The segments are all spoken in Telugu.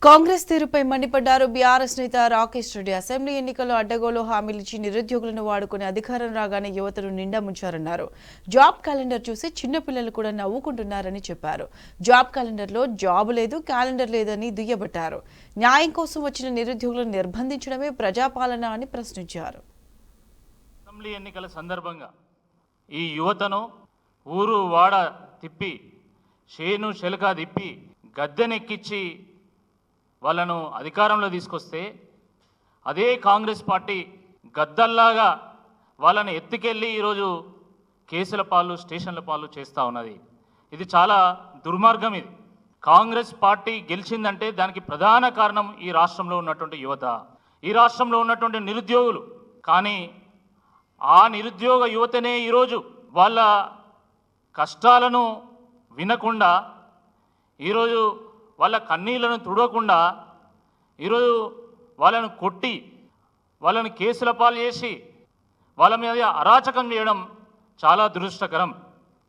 కాంగ్రెస్ తీరుపై మండిపడ్డారు బీఆర్ఎస్ నేత రాకేష్ రెడ్డి. అసెంబ్లీ ఎన్నికల్లో అడ్డగోలు హామీలిచ్చి నిరుద్యోగులను వాడుకుని అధికారం రాగానే యువతను నిండా ముంచారన్నారు. జాబ్ క్యాలెండర్ చూసి చిన్నపిల్లలు కూడా నవ్వుకుంటున్నారని చెప్పారు. జాబ్ క్యాలెండర్లో జాబ్ లేదు, క్యాలెండర్ లేదని దుయ్యబట్టారు. న్యాయం కోసం వచ్చిన నిరుద్యోగులను నిర్బంధించడమే ప్రజాపాలన అని ప్రశ్నించారు. అసెంబ్లీ ఎన్నికల సందర్భంగా ఈ యువతను ఊరు వాడ తిప్పి షేను శెలక తిప్పి గద్దెనెక్కించి వాళ్ళను అధికారంలో తీసుకొస్తే అదే కాంగ్రెస్ పార్టీ గద్దల్లాగా వాళ్ళని ఎత్తుకెళ్ళి ఈరోజు కేసుల పాలు స్టేషన్ల పాలు చేస్తూ ఉన్నది. ఇది చాలా దుర్మార్గం. ఇది కాంగ్రెస్ పార్టీ గెలిచిందంటే దానికి ప్రధాన కారణం ఈ రాష్ట్రంలో ఉన్నటువంటి యువత, ఈ రాష్ట్రంలో ఉన్నటువంటి నిరుద్యోగులు. కానీ ఆ నిరుద్యోగ యువతనే ఈరోజు వాళ్ళ కష్టాలను వినకుండా, ఈరోజు వాళ్ళ కన్నీళ్లను తుడవకుండా, ఈరోజు వాళ్ళను కొట్టి వాళ్ళని కేసుల పాలు చేసి వాళ్ళ మీద అరాచకం చేయడం చాలా దురదృష్టకరం.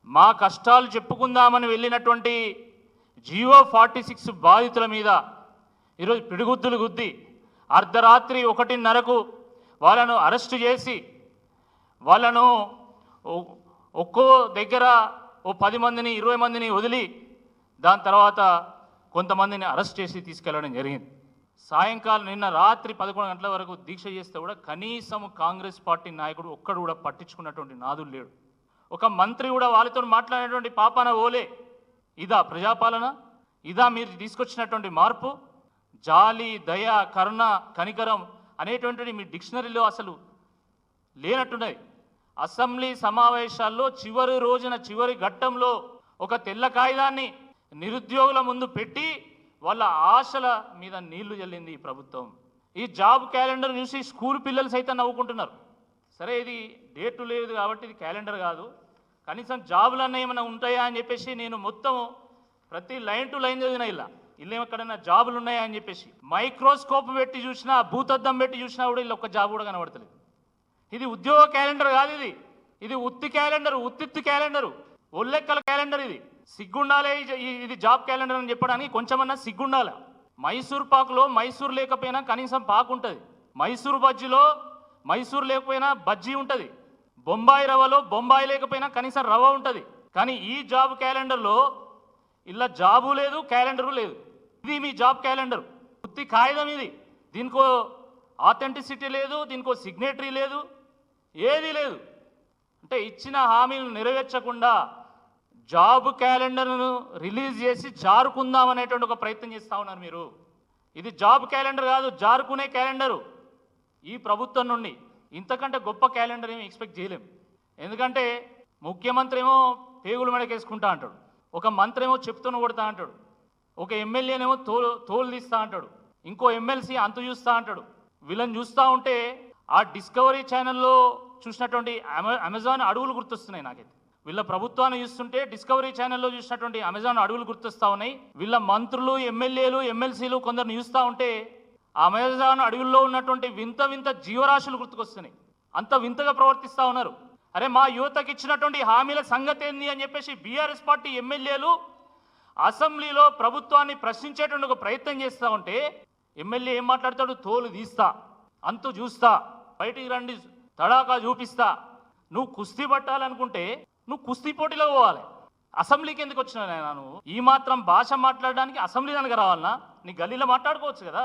మా కష్టాలు చెప్పుకుందామని వెళ్ళినటువంటి జియో 46 బాధితుల మీద ఈరోజు పిడిగుద్దులు గుద్ది అర్ధరాత్రి 1:30కు వాళ్ళను అరెస్టు చేసి వాళ్ళను ఒక్కో దగ్గర 10 మందిని 20 మందిని వదిలి దాని తర్వాత కొంతమందిని అరెస్ట్ చేసి తీసుకెళ్లడం జరిగింది. సాయంకాలం నిన్న రాత్రి 11 గంటల వరకు దీక్ష చేస్తే కూడా కనీసం కాంగ్రెస్ పార్టీ నాయకుడు ఒక్కడు కూడా పట్టించుకున్నటువంటి నాదులు లేడు. ఒక మంత్రి కూడా వాళ్ళతో మాట్లాడేటువంటి పాపాన ఓలే. ఇదా ప్రజాపాలన? ఇదా మీరు తీసుకొచ్చినటువంటి మార్పు? జాలి, దయ, కరుణ, కనికరం అనేటువంటిది మీ డిక్షనరీలో అసలు లేనట్టున్నది. అసెంబ్లీ సమావేశాల్లో చివరి రోజున చివరి ఘట్టంలో ఒక తెల్ల కాగితాన్ని నిరుద్యోగుల ముందు పెట్టి వాళ్ళ ఆశల మీద నీళ్లు జల్లింది ఈ ప్రభుత్వం. ఈ జాబ్ క్యాలెండర్ చూసి స్కూల్ పిల్లలు సైతం నవ్వుకుంటున్నారు. సరే, ఇది డేటు లేదు కాబట్టి ఇది క్యాలెండర్ కాదు, కనీసం జాబులు అన్న ఏమైనా ఉంటాయా అని చెప్పేసి నేను మొత్తం ప్రతి లైన్ టు లైన్ చదివిన. ఇల్లు ఎక్కడైనా జాబులు ఉన్నాయా అని చెప్పేసి మైక్రోస్కోప్ పెట్టి చూసినా, భూతద్దం పెట్టి చూసినా కూడా ఇలా ఒక్క జాబ్ కూడా కనబడతలేదు. ఇది ఉద్యోగ క్యాలెండర్ కాదు, ఇది ఉత్తి క్యాలెండర్, ఉత్తిత్తి క్యాలెండరు, ఒళ్ళెక్కల క్యాలెండర్. ఇది సిగ్గుండాలే. ఇది జాబ్ క్యాలెండర్ అని చెప్పడానికి కొంచెమన్నా సిగ్గుండాల. మైసూర్ పాకులో మైసూర్ లేకపోయినా కనీసం పాకు ఉంటుంది, మైసూర్ బజ్జీలో మైసూర్ లేకపోయినా బజ్జీ ఉంటుంది, బొంబాయి రవ్వలో బొంబాయి లేకపోయినా కనీసం రవ్వ ఉంటుంది. కానీ ఈ జాబ్ క్యాలెండర్లో ఇలా జాబు లేదు, క్యాలెండరు లేదు. ఇది మీ జాబ్ క్యాలెండర్, ఉత్తి కాగితం. ఇది దీనికో ఆథెంటిసిటీ లేదు, దీనికో సిగ్నేటరీ లేదు, ఏది లేదు. అంటే ఇచ్చిన హామీలను నెరవేర్చకుండా జాబ్ క్యాలెండర్ను రిలీజ్ చేసి జారుకుందామనేటువంటి ఒక ప్రయత్నం చేస్తూ ఉన్నారు మీరు. ఇది జాబ్ క్యాలెండర్ కాదు, జారుకునే క్యాలెండరు. ఈ ప్రభుత్వం నుండి ఇంతకంటే గొప్ప క్యాలెండర్ ఏమి ఎక్స్పెక్ట్ చేయలేం. ఎందుకంటే ముఖ్యమంత్రి ఏమో పేగులు మెడకేసుకుంటా అంటాడు, ఒక మంత్రి ఏమో చెప్తూనే కొడతా అంటాడు, ఒక ఎమ్మెల్యేనేమో తోలు తీస్తా అంటాడు, ఇంకో ఎమ్మెల్సీ అంతు చూస్తా అంటాడు. వీళ్ళని చూస్తూ ఉంటే ఆ డిస్కవరీ ఛానల్లో చూసినటువంటి అమెజాన్ అడవులు గుర్తొస్తున్నాయి నాకైతే. వీళ్ళ ప్రభుత్వాన్ని చూస్తుంటే డిస్కవరీ ఛానల్లో చూసినటువంటి అమెజాన్ అడవులు గుర్తొస్తూ ఉన్నాయి. వీళ్ళ మంత్రులు, ఎమ్మెల్యేలు, ఎమ్మెల్సీలు కొందరిని చూస్తూ ఉంటే ఆ అమెజాన్ అడవుల్లో ఉన్నటువంటి వింత వింత జీవరాశులు గుర్తుకొస్తున్నాయి. అంత వింతగా ప్రవర్తిస్తూ ఉన్నారు. అరే, మా యువతకి ఇచ్చినటువంటి హామీల సంగతి ఏంది అని చెప్పేసి బీఆర్ఎస్ పార్టీ ఎమ్మెల్యేలు అసెంబ్లీలో ప్రభుత్వాన్ని ప్రశ్నించేటువంటి ఒక ప్రయత్నం చేస్తూ ఉంటే ఎమ్మెల్యే ఏం మాట్లాడతాడు? తోలు తీస్తా, అంతు చూస్తా, బయటికి రండి, తడాకా చూపిస్తా. నువ్వు కుస్తీ పట్టాలనుకుంటే నువ్వు కుస్తీ పోటీలో పోవాలి. అసెంబ్లీకి ఎందుకు వచ్చినా నువ్వు? ఈ మాత్రం భాష మాట్లాడడానికి అసెంబ్లీ దానికి రావాలనా? నీ గల్లీలో మాట్లాడుకోవచ్చు కదా.